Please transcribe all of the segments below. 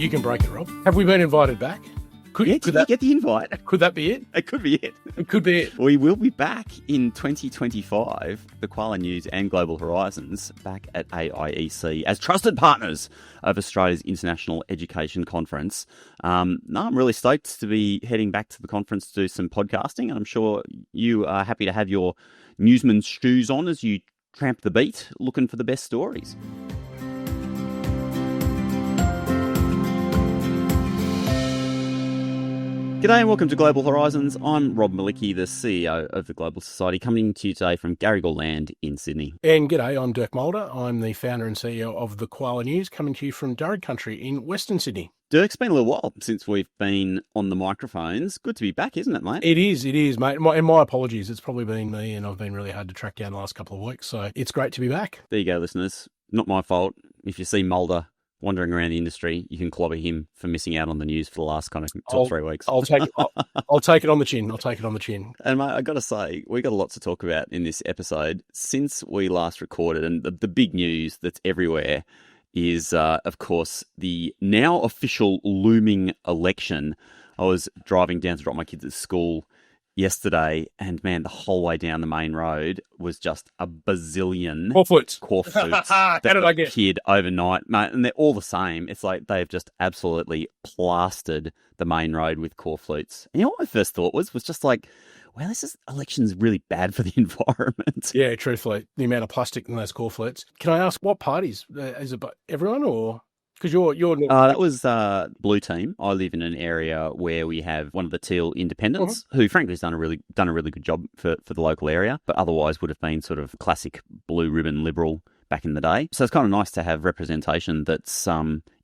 You can break it, Rob. Have we been invited back? Could you get the invite? Could that be it? It could be it. It could be it. We will be back in 2025, the Koala News and Global Horizons, back at AIEC as trusted partners of Australia's International Education Conference. I'm really stoked to be heading back to the conference to do some podcasting, and I'm sure you are happy to have your newsman's shoes on as you tramp the beat, looking for the best stories. G'day and welcome to Global Horizons. I'm Rob Malicki, the CEO of the Global Society, coming to you today from Garigal Land in Sydney. And g'day, I'm Dirk Mulder. I'm the founder and CEO of the Koala News, coming to you from Durrard Country in Western Sydney. Dirk, it's been a little while since we've been on the microphones. Good to be back, isn't it, mate? It is, mate. And my apologies. It's probably been me, and I've been really hard to track down the last couple of weeks. So it's great to be back. There you go, listeners. Not my fault. If you see Mulder wandering around the industry, you can clobber him for missing out on the news for the last kind of 2 or 3 weeks. I'll take it on the chin. I'll take it on the chin. And mate, I got to say, we got a lot to talk about in this episode. Since we last recorded, and the big news that's everywhere is, of course, the now official looming election. I was driving down to drop my kids at school yesterday, and man, the whole way down the main road was just a bazillion Corflutes that How did I get? appeared overnight, mate, and they're all the same. It's like they've just absolutely plastered the main road with corflutes. And you know what my first thought was just like, wow, this election's really bad for the environment. Yeah, truthfully, the amount of plastic in those corflutes. Can I ask what parties? Is it everyone or? Because you're that was Blue Team. I live in an area where we have one of the Teal Independents, who frankly has done a really good job for the local area, but otherwise would have been sort of classic blue ribbon Liberal back in the day. So it's kind of nice to have representation that's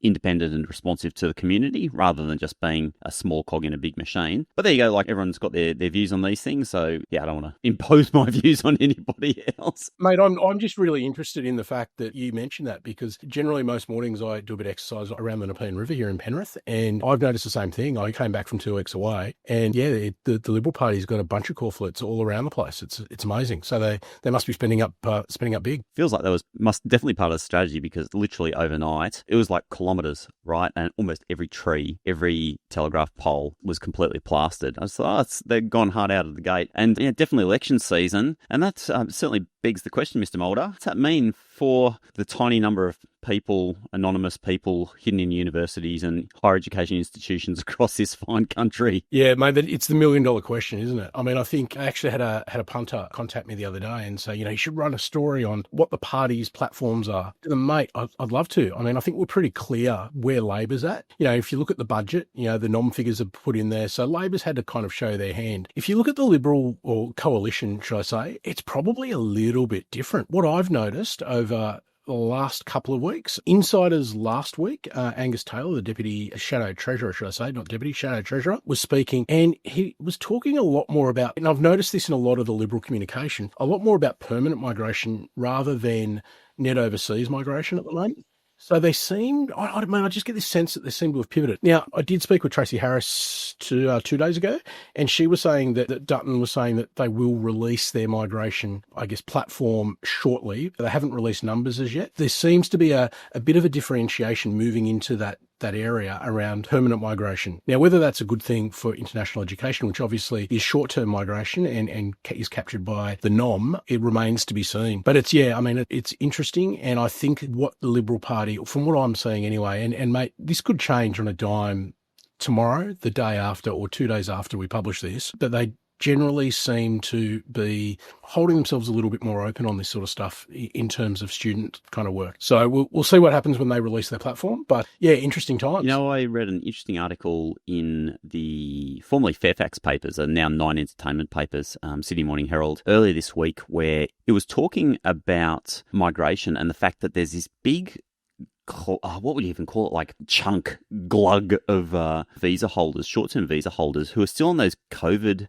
independent and responsive to the community rather than just being a small cog in a big machine. But there you go, like everyone's got their views on these things. So yeah, I don't want to impose my views on anybody else. Mate, I'm just really interested in the fact that you mentioned that, because generally most mornings I do a bit of exercise around the Nepean River here in Penrith, and I've noticed the same thing. I came back from 2 weeks away, and yeah, the Liberal Party's got a bunch of corflutes all around the place. It's amazing. So they must be spending up big. Feels like that was definitely part of the strategy, because literally overnight it was like kilometres, right? And almost every tree, every telegraph pole was completely plastered. I was like, they've gone hard out of the gate. And yeah, definitely election season. And that certainly begs the question, Mr. Mulder, what's that mean for the tiny number of people, anonymous people hidden in universities and higher education institutions across this fine country? Yeah, mate, it's the $1 million question, isn't it? I mean, I think I actually had a punter contact me the other day and say, you should run a story on what the party's platforms are. And mate, I'd love to. I mean, I think we're pretty clear where Labor's at. If you look at the budget, the nom figures are put in there. So Labor's had to kind of show their hand. If you look at the Liberal or coalition, should I say, it's probably a little bit different. What I've noticed over the last couple of weeks, insiders last week, Angus Taylor, the Deputy Shadow Treasurer, should I say, not Deputy, Shadow Treasurer, was speaking, and he was talking a lot more about, and I've noticed this in a lot of the Liberal communication, a lot more about permanent migration rather than net overseas migration at the moment. So they seemed, I just get this sense that they seem to have pivoted. Now, I did speak with Tracy Harris 2 days ago, and she was saying that Dutton was saying that they will release their migration, platform shortly. They haven't released numbers as yet. There seems to be a bit of a differentiation moving into that area around permanent migration. Now, whether that's a good thing for international education, which obviously is short-term migration and is captured by the NOM, it remains to be seen. But it's interesting, and I think what the Liberal Party, from what I'm seeing anyway, and mate, this could change on a dime tomorrow, the day after, or 2 days after we publish this, but they generally seem to be holding themselves a little bit more open on this sort of stuff in terms of student kind of work. So we'll see what happens when they release their platform. But yeah, interesting times. I read an interesting article in the formerly Fairfax papers, and now Nine Entertainment papers, Sydney Morning Herald, earlier this week, where it was talking about migration and the fact that there's this big what would you even call it, like glug of visa holders, short-term visa holders, who are still on those COVID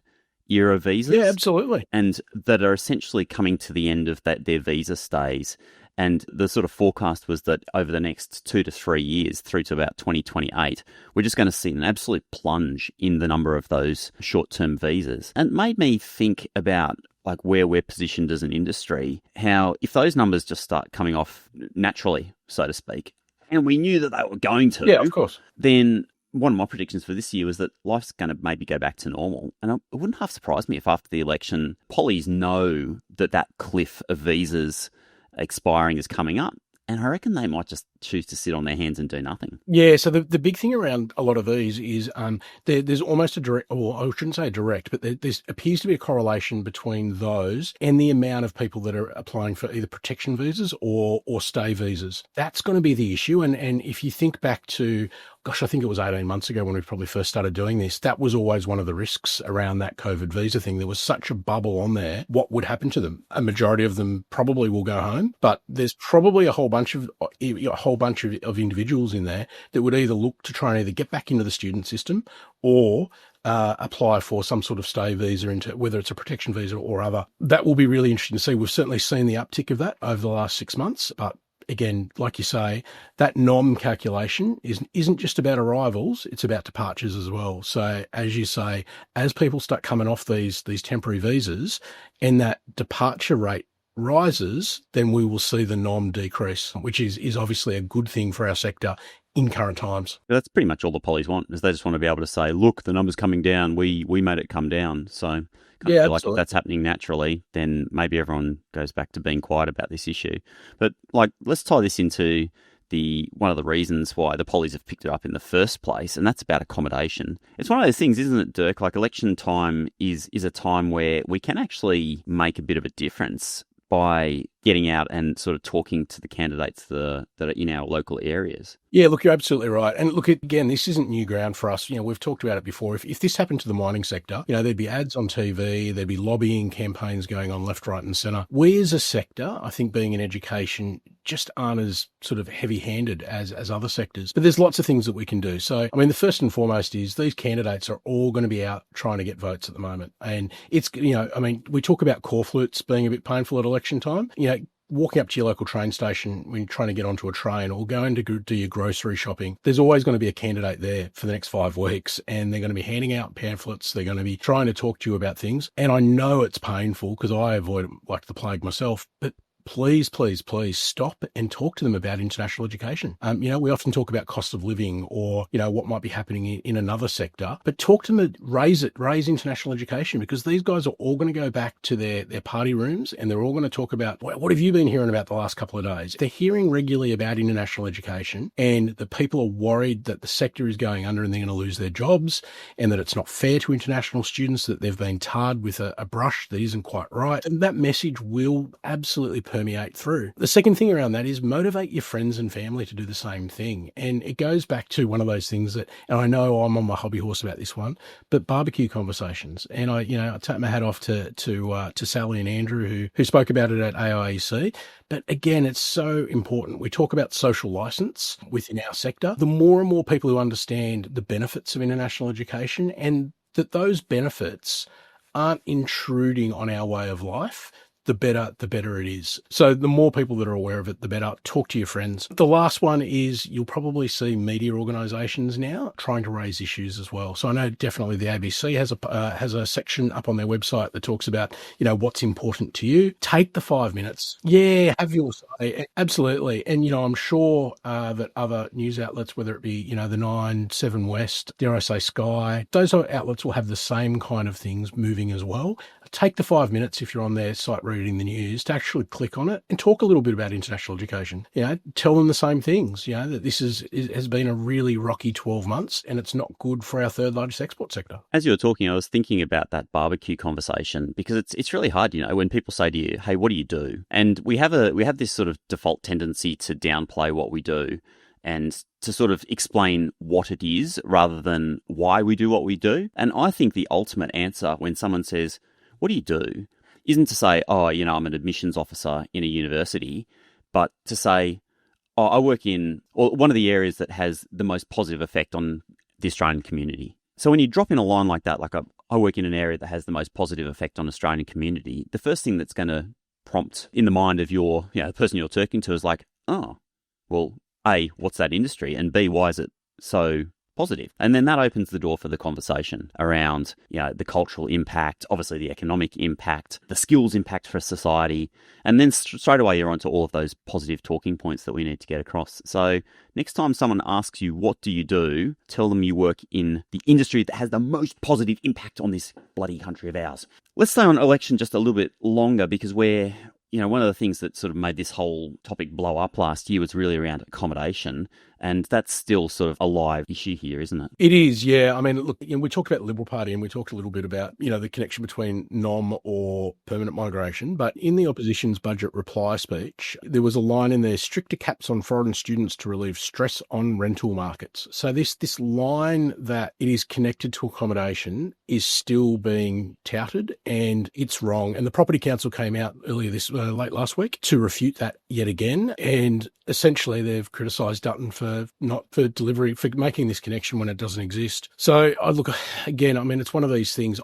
era visas. Yeah, absolutely. And that are essentially coming to the end of their visa stays. And the sort of forecast was that over the next 2 to 3 years, through to about 2028, we're just going to see an absolute plunge in the number of those short-term visas. And it made me think about where we're positioned as an industry, how if those numbers just start coming off naturally, so to speak, and we knew that they were going to, Yeah, of course. then one of my predictions for this year was that life's going to maybe go back to normal. And it wouldn't half surprise me if after the election, pollies know that that cliff of visas expiring is coming up. And I reckon they might just choose to sit on their hands and do nothing. Yeah, so the big thing around a lot of these is there's almost a direct, or I shouldn't say direct, but there appears to be a correlation between those and the amount of people that are applying for either protection visas or stay visas. That's going to be the issue. And if you think back to, gosh, I think it was 18 months ago when we probably first started doing this, that was always one of the risks around that COVID visa thing. There was such a bubble on there. What would happen to them? A majority of them probably will go home, but there's probably a whole bunch of individuals in there that would either look to try and either get back into the student system or apply for some sort of stay visa, into whether it's a protection visa or other. That will be really interesting to see. We've certainly seen the uptick of that over the last 6 months, but again, like you say, that NOM calculation isn't just about arrivals, it's about departures as well. So as you say, as people start coming off these temporary visas and that departure rate rises, then we will see the NOM decrease, which is obviously a good thing for our sector in current times. That's pretty much all the pollies want, is they just want to be able to say, look, the number's coming down, we made it come down. So yeah, like if that's happening naturally, then maybe everyone goes back to being quiet about this issue. But like, let's tie this into one of the reasons why the pollies have picked it up in the first place, and that's about accommodation. It's one of those things, isn't it, Dirk? Like election time is a time where we can actually make a bit of a difference by getting out and sort of talking to the candidates that are in our local areas. Yeah, look, you're absolutely right. And look, again, this isn't new ground for us. We've talked about it before. If this happened to the mining sector, there'd be ads on TV, there'd be lobbying campaigns going on left, right and centre. We as a sector, I think being in education, just aren't as sort of heavy-handed as other sectors. But there's lots of things that we can do. So, I mean, the first and foremost is these candidates are all going to be out trying to get votes at the moment. And it's, we talk about corflutes being a bit painful at election time. Walking up to your local train station when you're trying to get onto a train or going to do your grocery shopping, there's always going to be a candidate there for the next 5 weeks, and they're going to be handing out pamphlets. They're going to be trying to talk to you about things. And I know it's painful because I avoid it like the plague myself, but please, please, please stop and talk to them about international education. We often talk about cost of living or, what might be happening in another sector, but talk to them, raise international education, because these guys are all going to go back to their party rooms and they're all going to talk about, what have you been hearing about the last couple of days? They're hearing regularly about international education, and the people are worried that the sector is going under and they're going to lose their jobs, and that it's not fair to international students, that they've been tarred with a brush that isn't quite right. And that message will absolutely permeate through. The second thing around that is motivate your friends and family to do the same thing. And it goes back to one of those things that, and I know I'm on my hobby horse about this one, but barbecue conversations. And I take my hat off to Sally and Andrew who spoke about it at AIEC. But again, it's so important. We talk about social license within our sector. The more and more people who understand the benefits of international education, and that those benefits aren't intruding on our way of life, the better it is. So the more people that are aware of it, the better. Talk to your friends. The last one is you'll probably see media organisations now trying to raise issues as well. So I know definitely the ABC has a section up on their website that talks about, what's important to you. Take the 5 minutes. Yeah, have your say. Absolutely. And, I'm sure that other news outlets, whether it be, the 9, 7 West, dare I say Sky, those outlets will have the same kind of things moving as well. Take the 5 minutes if you're on their site reading the news to actually click on it and talk a little bit about international education. Tell them the same things, that this has been a really rocky 12 months and it's not good for our third largest export sector. As you were talking, I was thinking about that barbecue conversation, because it's really hard, when people say to you, hey, what do you do? And we have this sort of default tendency to downplay what we do and to sort of explain what it is rather than why we do what we do. And I think the ultimate answer when someone says, what do you do? Isn't to say, I'm an admissions officer in a university, but to say, I work in one of the areas that has the most positive effect on the Australian community. So when you drop in a line like that, like I work in an area that has the most positive effect on the Australian community, the first thing that's going to prompt in the mind of the person you're talking to is like, oh, well, A, what's that industry? And B, why is it so positive. And then that opens the door for the conversation around, the cultural impact, obviously the economic impact, the skills impact for society. And then straight away you're onto all of those positive talking points that we need to get across. So next time someone asks you, what do you do? Tell them you work in the industry that has the most positive impact on this bloody country of ours. Let's stay on election just a little bit longer, because one of the things that sort of made this whole topic blow up last year was really around accommodation. And that's still sort of a live issue here, isn't it? It is, yeah. I mean, look, we talked about the Liberal Party and we talked a little bit about, the connection between nom or permanent migration. But in the opposition's budget reply speech, there was a line in there, stricter caps on foreign students to relieve stress on rental markets. So this line that it is connected to accommodation is still being touted, and it's wrong. And the Property Council came out earlier late last week to refute that yet again. And essentially they've criticised Dutton for making this connection when it doesn't exist. So I look, again, I mean, it's one of these things.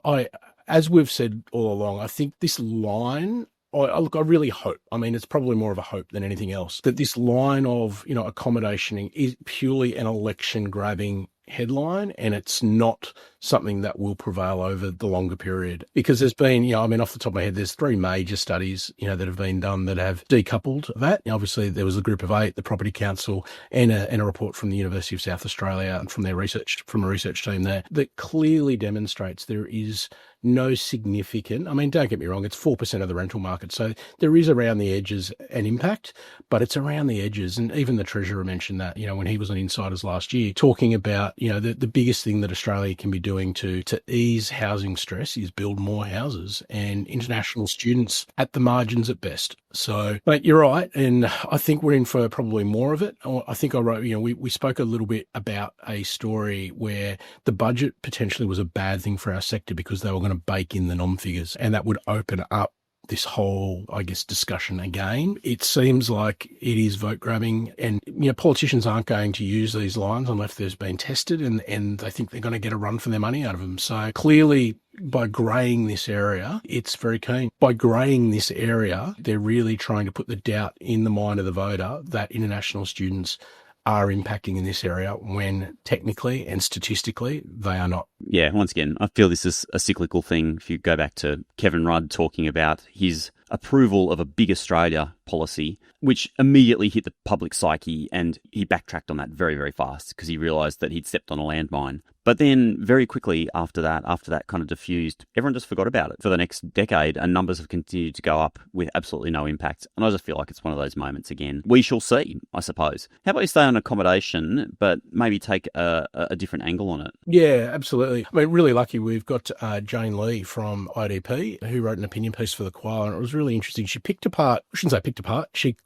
As we've said all along, I think this line, I really hope, I mean, it's probably more of a hope than anything else, that this line of, accommodationing is purely an election grabbing headline, and it's not something that will prevail over the longer period. Because there's been, off the top of my head, there's 3 major studies, that have been done that have decoupled that. Obviously, there was a group of 8, the Property Council, and a report from the University of South Australia and from a research team there, that clearly demonstrates there is no significant, I mean, don't get me wrong, it's 4% of the rental market. So there is around the edges an impact, but it's around the edges. And even the Treasurer mentioned that, when he was on Insiders last year, talking about, the biggest thing that Australia can be doing to ease housing stress is build more houses, and international students at the margins at best. So, but you're right. And I think we're in for probably more of it. I think I wrote, we spoke a little bit about a story where the budget potentially was a bad thing for our sector because they were going to bake in the nom figures, and that would open up this whole, discussion again. It seems like it is vote grabbing, and, politicians aren't going to use these lines unless there's been tested, and they think they're going to get a run for their money out of them. So clearly, by greying this area, it's very keen. By greying this area, they're really trying to put the doubt in the mind of the voter that international students are impacting in this area when technically and statistically they are not. Yeah, once again, I feel this is a cyclical thing. If you go back to Kevin Rudd talking about his approval of a big Australia policy, which immediately hit the public psyche, and he backtracked on that very, very fast because he realised that he'd stepped on a landmine. But then very quickly after that kind of diffused, everyone just forgot about it for the next decade, and numbers have continued to go up with absolutely no impact. And I just feel like it's one of those moments again. We shall see, I suppose. How about you stay on accommodation, but maybe take a different angle on it? Yeah, absolutely. I mean, really lucky we've got Jane Lee from IDP, who wrote an opinion piece for the Koala, and it was really interesting. She picked apart, I shouldn't say picked apart, she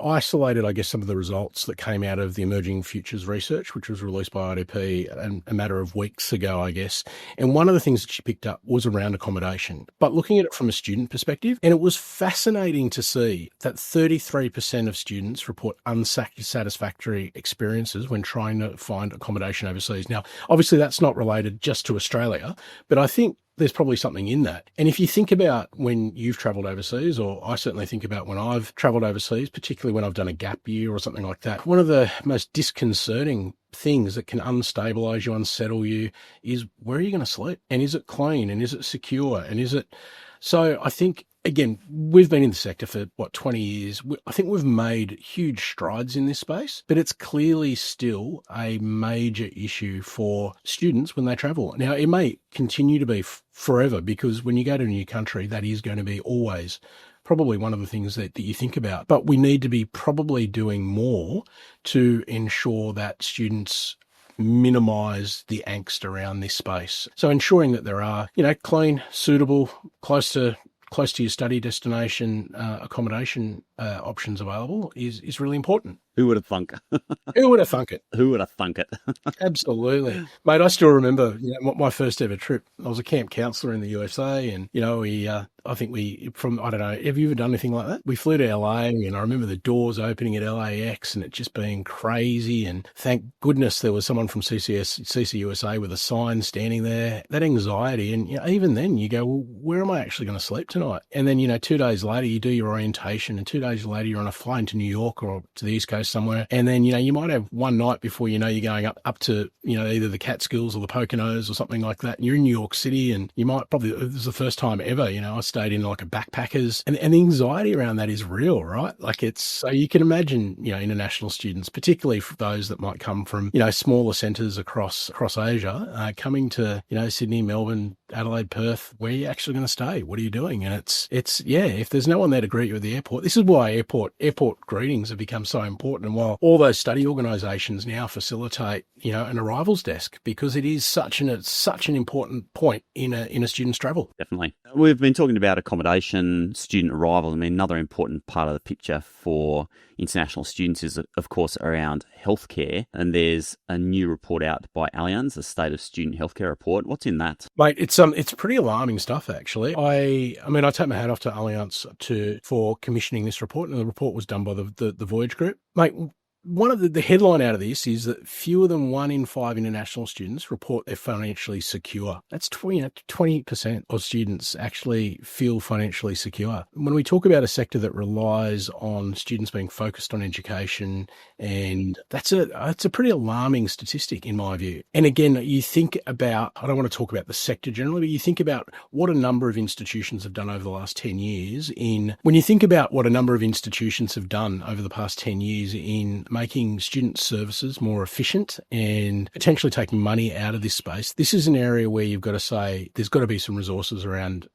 isolated, some of the results that came out of the Emerging Futures research, which was released by IDP a matter of weeks ago, I guess. And one of the things that she picked up was around accommodation, but looking at it from a student perspective. And it was fascinating to see that 33% of students report unsatisfactory experiences when trying to find accommodation overseas. Now, obviously that's not related just to Australia, but I think there's probably something in that. And if you think about when you've travelled overseas, or I certainly think about when I've travelled overseas, particularly when I've done a gap year or something like that, one of the most disconcerting things that can unstabilise you, unsettle you, is where are you going to sleep? And is it clean? And is it secure? And is it... So I think, again, we've been in the sector for, 20 years. I think we've made huge strides in this space, but it's clearly still a major issue for students when they travel. Now, it may continue to be forever, because when you go to a new country, that is going to be always probably one of the things that you think about. But we need to be probably doing more to ensure that students minimise the angst around this space. So ensuring that there are, clean, suitable, close to your study destination accommodation options available is really important. Who would have thunk? Who would have thunk it? Who would have thunk it? Absolutely. Mate, I still remember my first ever trip. I was a camp counsellor in the USA, and, I don't know, have you ever done anything like that? We flew to LA, and I remember the doors opening at LAX and it just being crazy. And thank goodness there was someone from CCUSA with a sign standing there. That anxiety. And even then you go, well, where am I actually going to sleep tonight? And then, 2 days later you do your orientation, and 2 days later you're on a flight to New York or to the East Coast somewhere. And then, you might have one night before you're going up to, either the Catskills or the Poconos or something like that. And you're in New York City, and you might probably, this is the first time ever, I stayed in like a backpackers, and the anxiety around that is real, right? Like so you can imagine, international students, particularly for those that might come from, smaller centres across Asia, coming to, Sydney, Melbourne, Adelaide, Perth. Where are you actually going to stay? What are you doing? And it's if there's no one there to greet you at the airport, this is why airport greetings have become so important. And while all those study organisations now facilitate, an arrivals desk, because it is such an important point in a student's travel. Definitely. We've been talking about accommodation, student arrival. I mean, another important part of the picture for international students is, of course, around healthcare. And there's a new report out by Allianz, the State of Student Healthcare Report. What's in that? Mate, it's pretty alarming stuff, actually. I take my hat off to Allianz for commissioning this report, and the report was done by the Voyage Group. Mate, one of the headline out of this is that fewer than 1 in 5 international students report they're financially secure. That's 20% of students actually feel financially secure. When we talk about a sector that relies on students being focused on education, and that's a pretty alarming statistic in my view. And again, you think about, I don't want to talk about the sector generally, but you think about what a number of institutions have done over the last 10 years when you think about what a number of institutions have done over the past 10 years in making student services more efficient and potentially taking money out of this space. This is an area where you've got to say there's got to be some resources around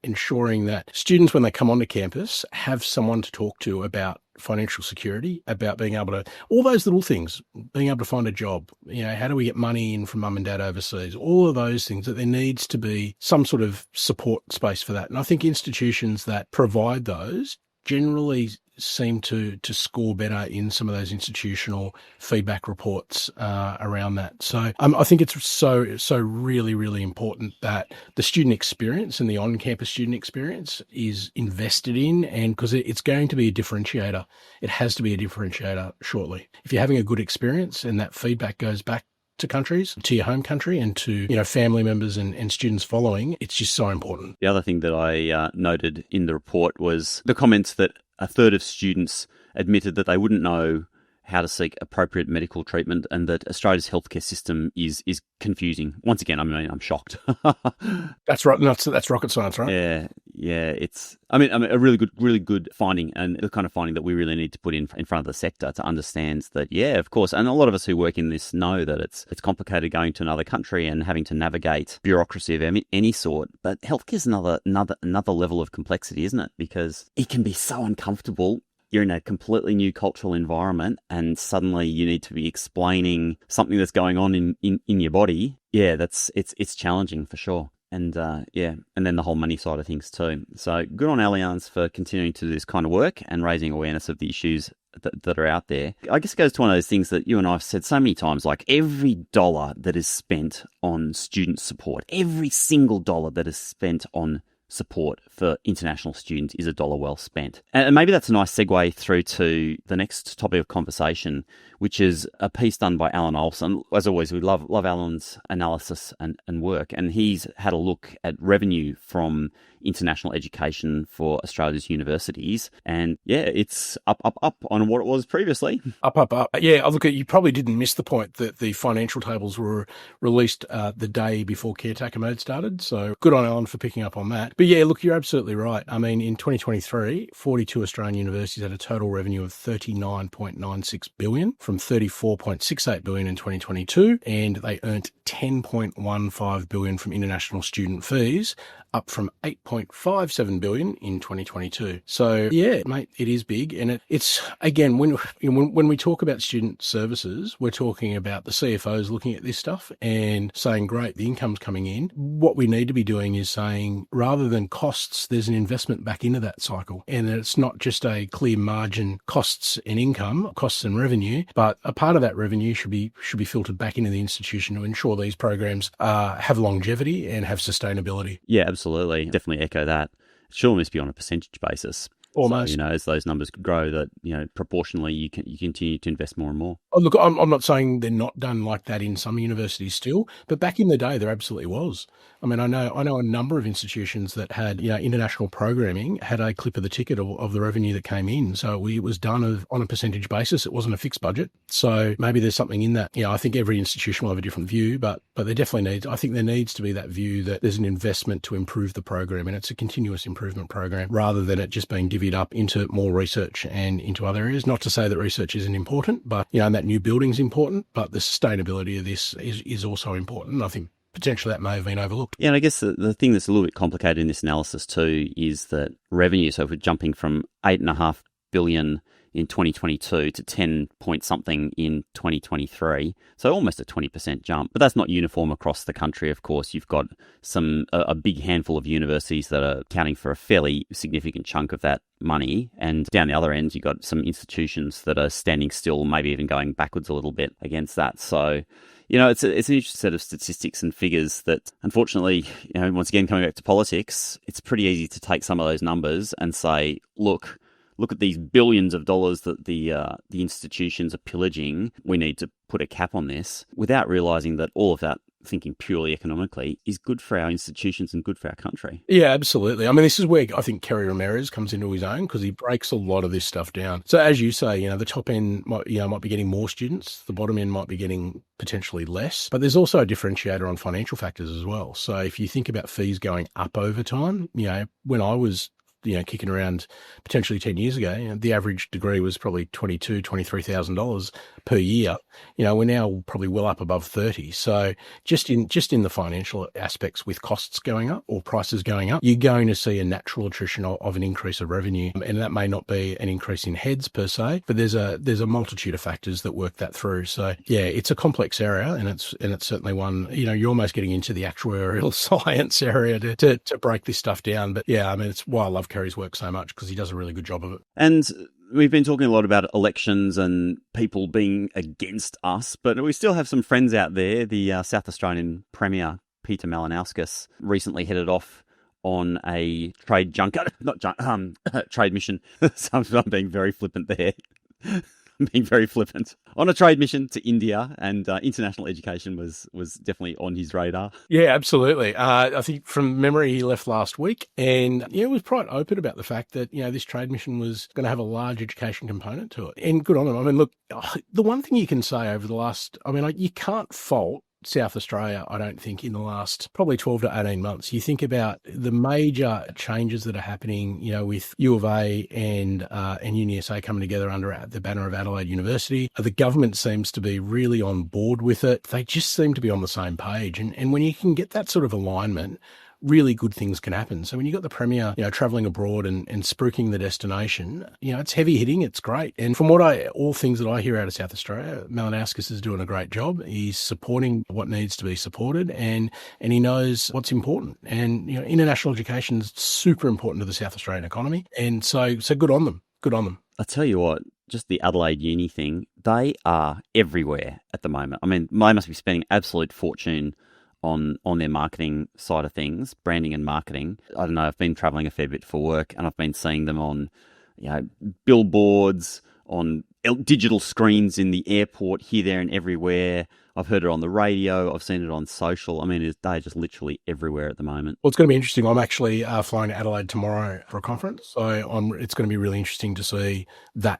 ensuring that students, when they come onto campus, have someone to talk to about financial security, about being able to, all those little things, being able to find a job, how do we get money in from mum and dad overseas, all of those things, that there needs to be some sort of support space for that. And I think institutions that provide those generally seem to score better in some of those institutional feedback reports around that. So I think it's so really, really important that the student experience and the on-campus student experience is invested in, and because it's going to be a differentiator. It has to be a differentiator shortly. If you're having a good experience and that feedback goes back to countries, to your home country, and to family members and students following, it's just so important. The other thing that I noted in the report was the comments that a third of students admitted that they wouldn't know how to seek appropriate medical treatment, and that Australia's healthcare system is confusing. Once again, I mean, I'm shocked. That's right. That's rocket science, right? Yeah. It's, I mean, a really good finding, and the kind of finding that we really need to put in front of the sector to understand that, yeah, of course. And a lot of us who work in this know that it's complicated going to another country and having to navigate bureaucracy of any sort. But healthcare is another level of complexity, isn't it? Because it can be so uncomfortable. You're in a completely new cultural environment, and suddenly you need to be explaining something that's going on in your body. Yeah, it's challenging for sure. And and then the whole money side of things too. So good on Allianz for continuing to do this kind of work and raising awareness of the issues that are out there. I guess it goes to one of those things that you and I have said so many times, like every dollar that is spent on student support, every single dollar that is spent on support for international students is a dollar well spent. And maybe that's a nice segue through to the next topic of conversation, which is a piece done by Alan Olson. As always, we love Alan's analysis and work. And he's had a look at revenue from international education for Australia's universities. And yeah, it's up on what it was previously. Up. Yeah, look, you probably didn't miss the point that the financial tables were released the day before caretaker mode started. So good on Alan for picking up on that. But yeah, look, you're absolutely right. I mean, in 2023, 42 Australian universities had a total revenue of $39.96 billion from $34.68 billion in 2022, and they earned $10.15 billion from international student fees, up from $8.57 billion in 2022. So yeah, mate, it is big. And it's, again, when we talk about student services, we're talking about the CFOs looking at this stuff and saying, great, the income's coming in. What we need to be doing is saying, rather than costs, there's an investment back into that cycle. And it's not just a clear margin costs and income, costs and revenue, but a part of that revenue should be filtered back into the institution to ensure these programs have longevity and have sustainability. Yeah, absolutely. Definitely echo that. It should almost be on a percentage basis. Almost. So, as those numbers grow, that, proportionally you continue to invest more and more. Oh, look, I'm not saying they're not done like that in some universities still, but back in the day there absolutely was. I mean, I know a number of institutions that had, international programming had a clip of the ticket of the revenue that came in. So it was done on a percentage basis. It wasn't a fixed budget. So maybe there's something in that. I think every institution will have a different view, but there definitely I think there needs to be that view that there's an investment to improve the program, and it's a continuous improvement program rather than it just being divvied up into more research and into other areas. Not to say that research isn't important, but, and that new building's important, but the sustainability of this is also important. I think potentially that may have been overlooked. Yeah, and I guess the thing that's a little bit complicated in this analysis too is that revenue, so if we're jumping from 8.5 billion in 2022 to 10 point something in 2023, so almost a 20% jump. But that's not uniform across the country, of course. You've got a big handful of universities that are accounting for a fairly significant chunk of that money, and down the other end you've got some institutions that are standing still, maybe even going backwards a little bit against that. So it's an interesting set of statistics and figures that, unfortunately, once again, coming back to politics, it's pretty easy to take some of those numbers and say, look at these billions of dollars that the institutions are pillaging. We need to put a cap on this, without realising that all of that, thinking purely economically, is good for our institutions and good for our country. Yeah, absolutely. I mean, this is where I think Kerry Ramirez comes into his own, because he breaks a lot of this stuff down. So as you say, the top end might be getting more students, the bottom end might be getting potentially less, but there's also a differentiator on financial factors as well. So if you think about fees going up over time, when I was kicking around potentially 10 years ago, the average degree was probably $23,000 per year. We're now probably well up above 30. So just in the financial aspects, with costs going up or prices going up, you're going to see a natural attrition of an increase of revenue. And that may not be an increase in heads per se, but there's a multitude of factors that work that through. So yeah, it's a complex area, and it's certainly one, you're almost getting into the actuarial science area to break this stuff down. But yeah, I mean, it's why I love Kerry's work so much, because he does a really good job of it. And we've been talking a lot about elections and people being against us, but we still have some friends out there. The South Australian Premier, Peter Malinauskas, recently headed off on a trade trade mission. So I'm being very flippant there. Being very flippant, on a trade mission to India, and international education was definitely on his radar. Yeah, absolutely. I think from memory he left last week, and was quite open about the fact that this trade mission was going to have a large education component to it, and good on him. I mean, look, the one thing you can say over the last, you can't fault South Australia, I don't think, in the last probably 12 to 18 months. You think about the major changes that are happening, with U of A and UniSA coming together under the banner of Adelaide University. The government seems to be really on board with it. They just seem to be on the same page. And when you can get that sort of alignment, really good things can happen. So when you've got the Premier, travelling abroad and spruiking the destination, it's heavy hitting, it's great. And from all things that I hear out of South Australia, Malinauskas is doing a great job. He's supporting what needs to be supported, and he knows what's important. And, international education is super important to the South Australian economy. And so good on them. Good on them. I tell you what, just the Adelaide Uni thing, they are everywhere at the moment. I mean, they must be spending absolute fortune on their marketing side of things, branding and marketing. I don't know, I've been travelling a fair bit for work, and I've been seeing them on, billboards, on digital screens in the airport, here, there and everywhere. I've heard it on the radio. I've seen it on social. I mean, they're just literally everywhere at the moment. Well, it's going to be interesting. I'm actually flying to Adelaide tomorrow for a conference, so it's going to be really interesting to see that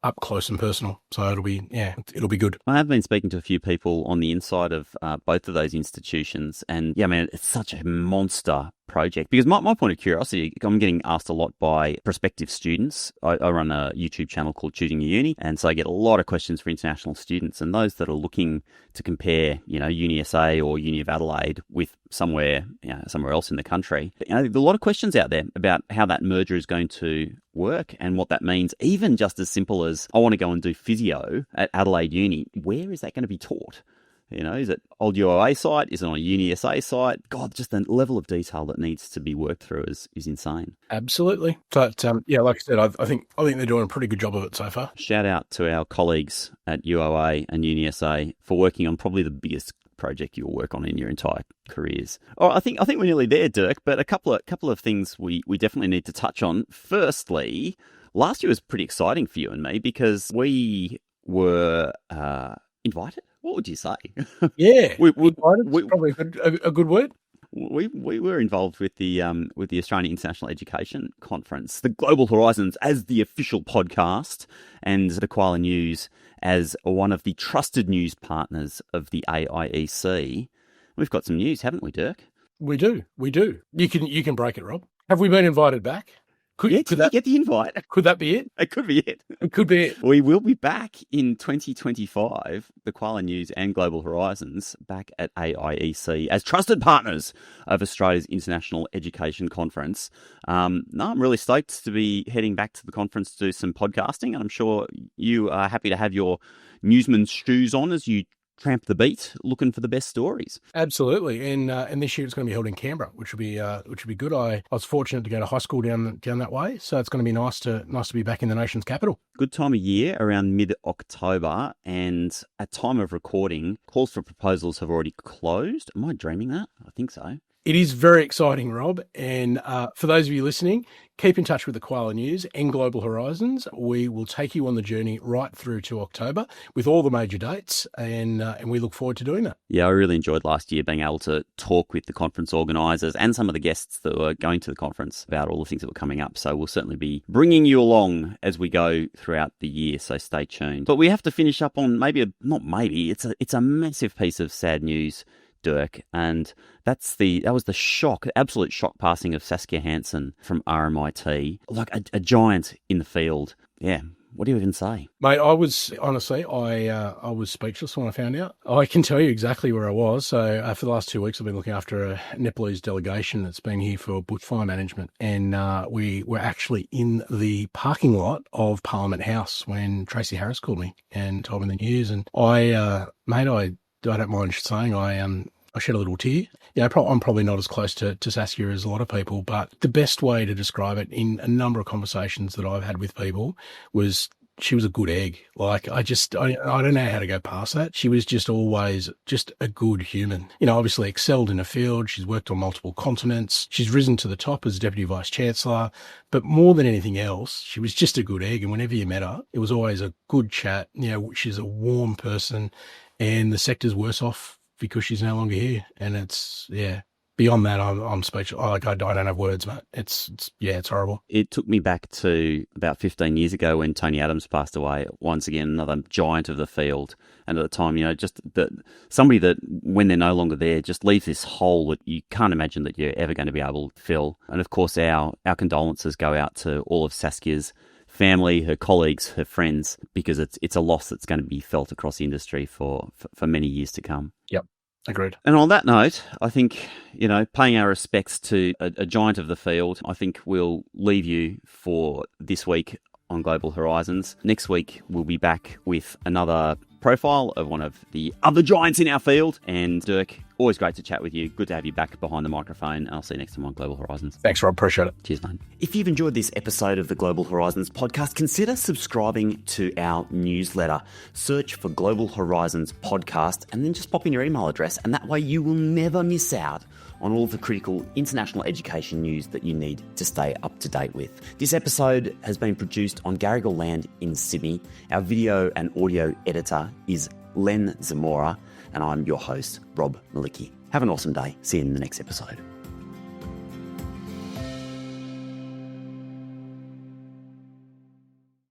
up close and personal. So it'll be good. I have been speaking to a few people on the inside of both of those institutions, and it's such a monster project, because my point of curiosity, I'm getting asked a lot by prospective students. I run a YouTube channel called Choosing Your Uni, and so I get a lot of questions for international students and those that are looking to compare, UniSA or Uni of Adelaide with somewhere else in the country. There's a lot of questions out there about how that merger is going to work and what that means. Even just as simple as, I want to go and do physio at Adelaide Uni. Where is that going to be taught? Is it old UOA site? Is it on a UniSA site? God, just the level of detail that needs to be worked through is insane. Absolutely. But like I said, I think they're doing a pretty good job of it so far. Shout out to our colleagues at UOA and UniSA for working on probably the biggest project you'll work on in your entire careers. Oh, I think we're nearly there, Dirk. But a couple of things we definitely need to touch on. Firstly, last year was pretty exciting for you and me, because we were invited. What would you say? Yeah, invited is probably a good word. We were involved with the Australian International Education Conference, the Global Horizons as the official podcast, and the Koala News as one of the trusted news partners of the AIEC. We've got some news, haven't we, Dirk? We do. You can break it, Rob. Have we been invited back? Could you get the invite? Could that be it? It could be it. It could be it. We will be back in 2025, the Koala News and Global Horizons, back at AIEC as trusted partners of Australia's International Education Conference. I'm really stoked to be heading back to the conference to do some podcasting, and I'm sure you are happy to have your newsman's shoes on as you tramp the beat looking for the best stories. Absolutely. And this year it's going to be held in Canberra, which will be good. I was fortunate to go to high school down that way, so it's going to be nice to be back in the nation's capital. Good time of year, around mid-October, and at time of recording, calls for proposals have already closed. Am I dreaming that? I think so. It is very exciting, Rob. And for those of you listening, keep in touch with the Koala News and Global Horizons. We will take you on the journey right through to October with all the major dates, and we look forward to doing that. Yeah, I really enjoyed last year being able to talk with the conference organisers and some of the guests that were going to the conference about all the things that were coming up. So we'll certainly be bringing you along as we go throughout the year, so stay tuned. But we have to finish up on it's a massive piece of sad news, Dirk, and that was the absolute shock passing of Saskia Hansen from RMIT, like a giant in the field. Yeah, what do you even say? Mate, I was speechless when I found out. I can tell you exactly where I was. So for the last 2 weeks, I've been looking after a Nepalese delegation that's been here for bushfire management, and we were actually in the parking lot of Parliament House when Tracy Harris called me and told me the news. And I don't mind saying I shed a little tear. Yeah, I'm probably not as close to Saskia as a lot of people, but the best way to describe it in a number of conversations that I've had with people was she was a good egg. Like, I don't know how to go past that. She was just always just a good human. Obviously excelled in her field. She's worked on multiple continents. She's risen to the top as Deputy Vice-Chancellor. But more than anything else, she was just a good egg. And whenever you met her, it was always a good chat. She's a warm person, and the sector's worse off because she's no longer here. And it's, beyond that, I'm speechless. I don't have words, mate. It's horrible. It took me back to about 15 years ago when Tony Adams passed away. Once again, another giant of the field. And at the time, just somebody that, when they're no longer there, just leaves this hole that you can't imagine that you're ever going to be able to fill. And of course, our condolences go out to all of Saskia's family, her colleagues, her friends, because it's a loss that's going to be felt across the industry for many years to come. Yep, agreed. And on that note, I think, paying our respects to a giant of the field, I think we'll leave you for this week on Global Horizons. Next week, we'll be back with another profile of one of the other giants in our field. And Dirk, always great to chat with you. Good to have you back behind the microphone. And I'll see you next time on Global Horizons. Thanks, Rob. Appreciate it. Cheers, mate. If you've enjoyed this episode of the Global Horizons podcast, consider subscribing to our newsletter. Search for Global Horizons podcast and then just pop in your email address. And that way you will never miss out on all the critical international education news that you need to stay up to date with. This episode has been produced on Garrigal Land in Sydney. Our video and audio editor is Len Zamora, and I'm your host, Rob Malicki. Have an awesome day. See you in the next episode.